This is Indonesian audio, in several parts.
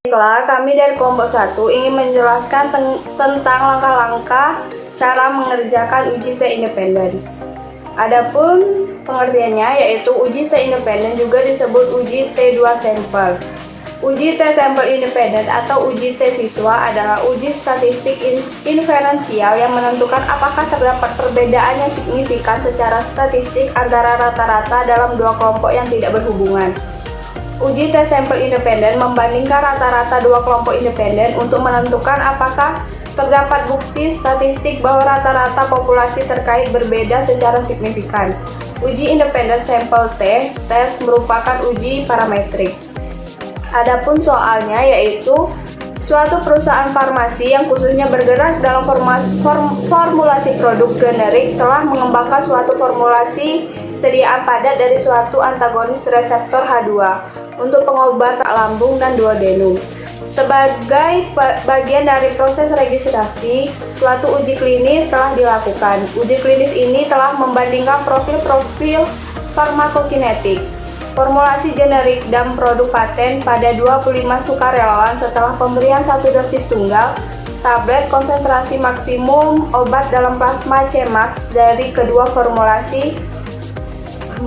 Baiklah, kami dari kelompok 1 ingin menjelaskan tentang langkah-langkah cara mengerjakan uji T independen. Adapun pengertiannya yaitu uji T independen juga disebut uji T2 sampel. Uji T sampel independen atau uji T siswa adalah uji statistik inferensial yang menentukan apakah terdapat perbedaan yang signifikan secara statistik antara rata-rata dalam dua kelompok yang tidak berhubungan. Uji T sampel independen membandingkan rata-rata dua kelompok independen untuk menentukan apakah terdapat bukti statistik bahwa rata-rata populasi terkait berbeda secara signifikan. Uji independen sampel T test merupakan uji parametrik. Adapun soalnya yaitu suatu perusahaan farmasi yang khususnya bergerak dalam formulasi produk generik telah mengembangkan suatu formulasi sediaan padat dari suatu antagonis reseptor H2 untuk pengobat lambung dan duodenum. Sebagai bagian dari proses registrasi, suatu uji klinis telah dilakukan. Uji klinis ini telah membandingkan profil-profil farmakokinetik, formulasi generik, dan produk paten pada 25 sukarelawan setelah pemberian satu dosis tunggal tablet konsentrasi maksimum obat dalam plasma Cmax dari kedua formulasi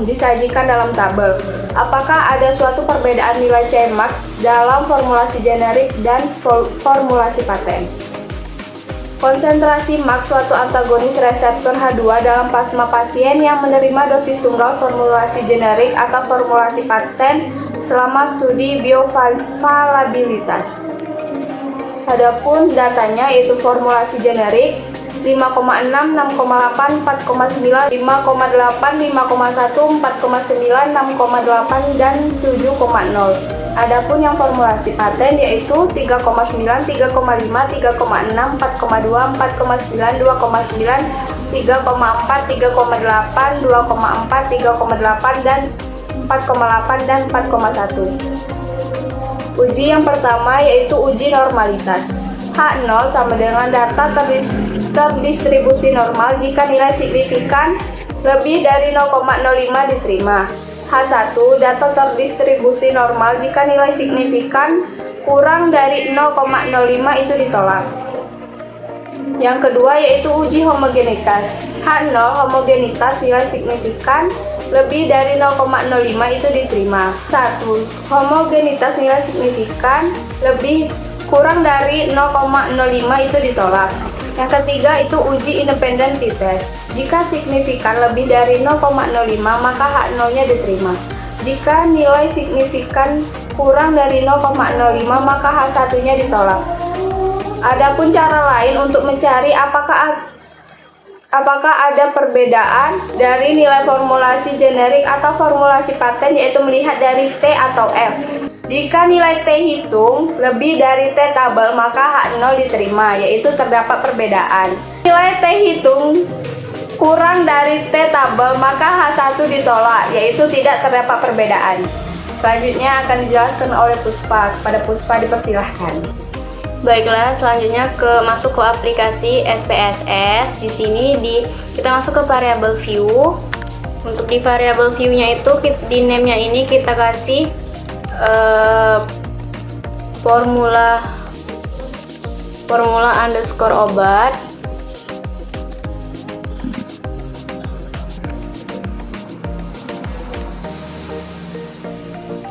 disajikan dalam tabel. Apakah ada suatu perbedaan nilai Cmax dalam formulasi generik dan formulasi paten? Konsentrasi max suatu antagonis reseptor H2 dalam plasma pasien yang menerima dosis tunggal formulasi generik atau formulasi paten selama studi bioavailabilitas. Adapun datanya yaitu formulasi generik 5,6, 6,8, 4,9, 5,8, 5,1, 4,9, 6,8, dan 7,0. Adapun yang formulasi paten yaitu 3,9, 3,5, 3,6, 4,2, 4,9, 2,9, 3,4, 3,8, 2,4, 3,8, dan 4,8 dan 4,1. Uji yang pertama yaitu uji normalitas. H0 sama dengan data terdistribusi normal jika nilai signifikan lebih dari 0,05 diterima. H1 data terdistribusi normal jika nilai signifikan kurang dari 0,05 itu ditolak. Yang kedua yaitu uji homogenitas. H0 homogenitas nilai signifikan lebih dari 0,05 itu diterima. 1. Homogenitas nilai signifikan lebih kurang dari 0,05 itu ditolak. Yang ketiga itu uji independen t-test. Jika signifikan lebih dari 0,05 maka H0-nya diterima. Jika nilai signifikan kurang dari 0,05 maka H1-nya ditolak. Adapun cara lain untuk mencari apakah ada perbedaan dari nilai formulasi generik atau formulasi paten yaitu melihat dari T atau F. Jika nilai T hitung lebih dari T tabel maka H0 diterima yaitu terdapat perbedaan. Nilai T hitung kurang dari T tabel maka H1 ditolak yaitu tidak terdapat perbedaan. Selanjutnya akan dijelaskan oleh Puspa. Kepada Puspa dipersilahkan. Baiklah, selanjutnya masuk ke aplikasi SPSS. Di sini kita masuk ke variable view. Untuk di variable view-nya itu di name-nya ini kita kasih formula underscore obat.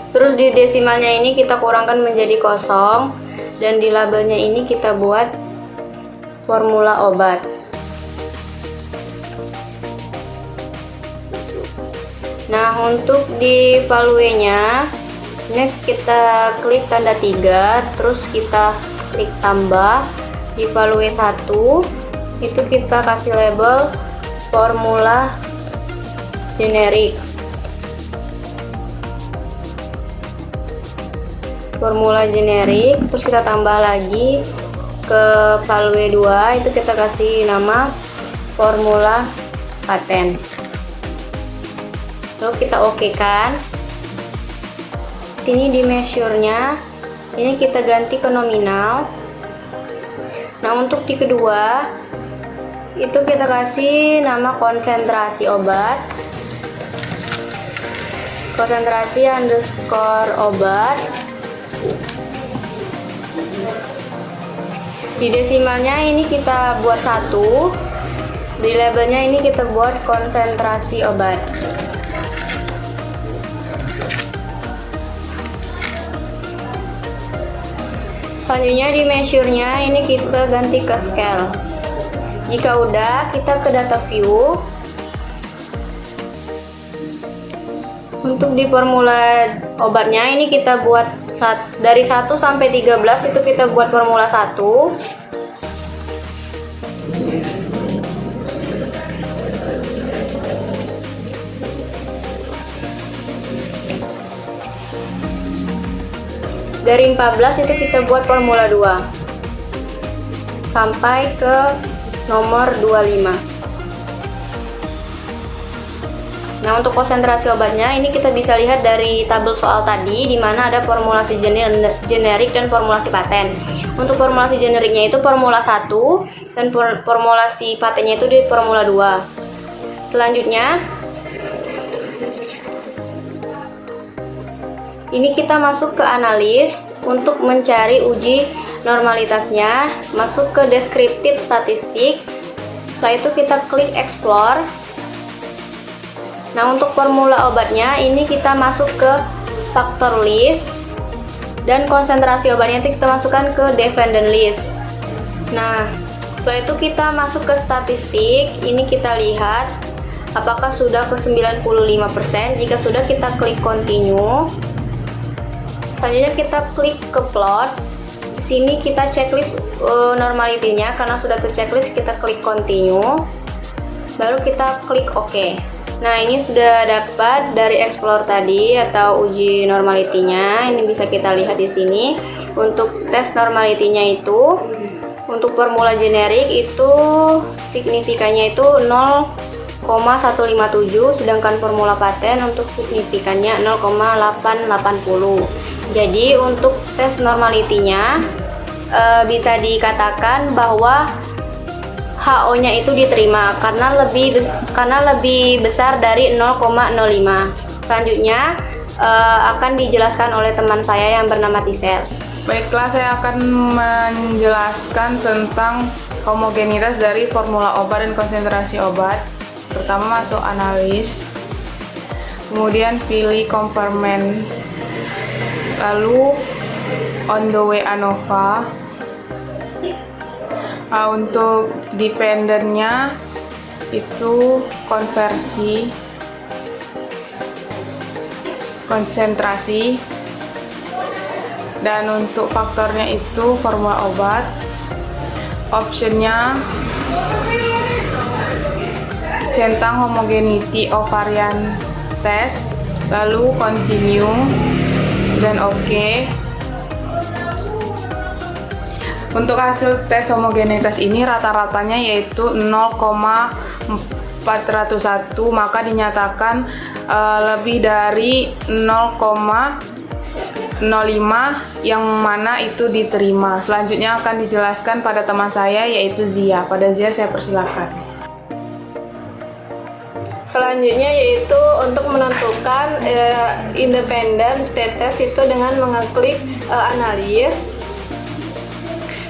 Terus di desimalnya ini kita kurangkan menjadi kosong, dan di labelnya ini kita buat formula obat. Nah, untuk di value-nya ini kita klik tanda 3, terus kita klik tambah. Di value 1 itu kita kasih label formula generik. Terus kita tambah lagi ke value 2, itu kita kasih nama formula paten. Lalu kita oke kan. Sini di measure-nya ini kita ganti ke nominal. Nah, untuk di kedua itu kita kasih nama konsentrasi obat, konsentrasi underscore obat. Di desimalnya ini kita buat 1, di labelnya ini kita buat konsentrasi obat. Selanjutnya di measure-nya ini kita ganti ke scale. Jika udah, kita ke data view. Untuk di formula obatnya ini kita buat dari 1 sampai 13 itu kita buat formula 1. Dari 14 itu kita buat formula 2 sampai ke nomor 25. Nah, untuk konsentrasi obatnya ini kita bisa lihat dari tabel soal tadi, di mana ada formulasi generik dan formulasi paten. Untuk formulasi generiknya itu formula 1 dan formulasi patennya itu di formula 2. Selanjutnya ini kita masuk ke analis untuk mencari uji normalitasnya, masuk ke deskriptif statistik. Setelah itu kita klik explore. Nah, untuk formula obatnya ini kita masuk ke faktor list, dan konsentrasi obatnya itu kita masukkan ke dependent list. Nah, setelah itu kita masuk ke statistik. Ini kita lihat apakah sudah ke 95%. Jika sudah, kita klik continue. Selanjutnya kita klik ke plot. Di sini kita checklist normalitinya, karena sudah terchecklist kita klik continue. Baru kita klik OK. Nah, ini sudah dapat dari explore tadi atau uji normalitinya. Ini bisa kita lihat di sini. Untuk tes normalitinya itu, untuk formula generik itu signifikannya itu 0,157, sedangkan formula paten untuk signifikannya 0,880. Jadi untuk tes normalitinya bisa dikatakan bahwa HO-nya itu diterima karena lebih besar dari 0,05. Selanjutnya akan dijelaskan oleh teman saya yang bernama Tisel. Baiklah, saya akan menjelaskan tentang homogenitas dari formula obat dan konsentrasi obat. Pertama masuk analis, kemudian pilih compartments, lalu on the way ANOVA. Untuk dependennya itu konversi, konsentrasi, dan untuk faktornya itu formula obat. Optionnya centang homogeneity of variant test, lalu continue dan OK. Untuk hasil tes homogenitas ini rata-ratanya yaitu 0,401, maka dinyatakan lebih dari 0,05 yang mana itu diterima. Selanjutnya akan dijelaskan pada teman saya yaitu Zia. Pada Zia saya persilakan. Selanjutnya yaitu untuk menentukan independen t-test itu dengan mengeklik analis.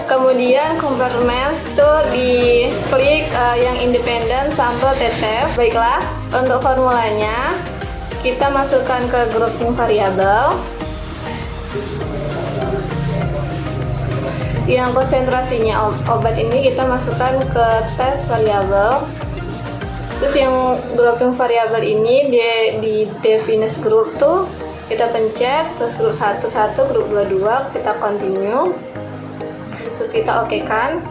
Kemudian compartments itu diklik yang independen sampel t-test. Baiklah, untuk formulanya kita masukkan ke grouping variabel. Yang konsentrasinya obat ini kita masukkan ke test variabel. Terus yang grouping variabel ini di definite group tuh kita pencet, terus grup 1, grup 2, kita continue. Terus kita oke kan.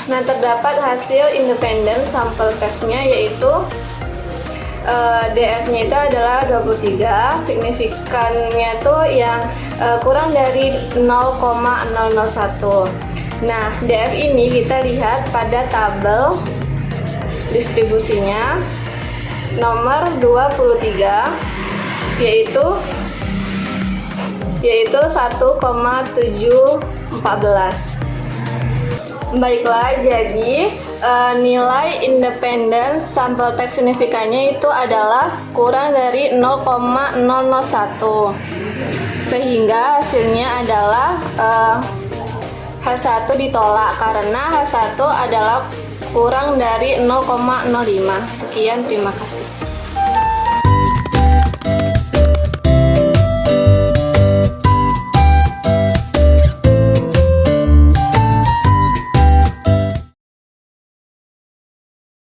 Nah, terdapat hasil independen sampel testnya yaitu DF-nya itu adalah 23, signifikannya itu yang kurang dari 0,001. Nah, DF ini kita lihat pada tabel distribusinya nomor 23 yaitu 1,714. Baiklah, jadi nilai independen sampel teks signifikannya itu adalah kurang dari 0,001, sehingga hasilnya adalah H1 ditolak karena H1 adalah kurang dari 0,05. Sekian, terima kasih.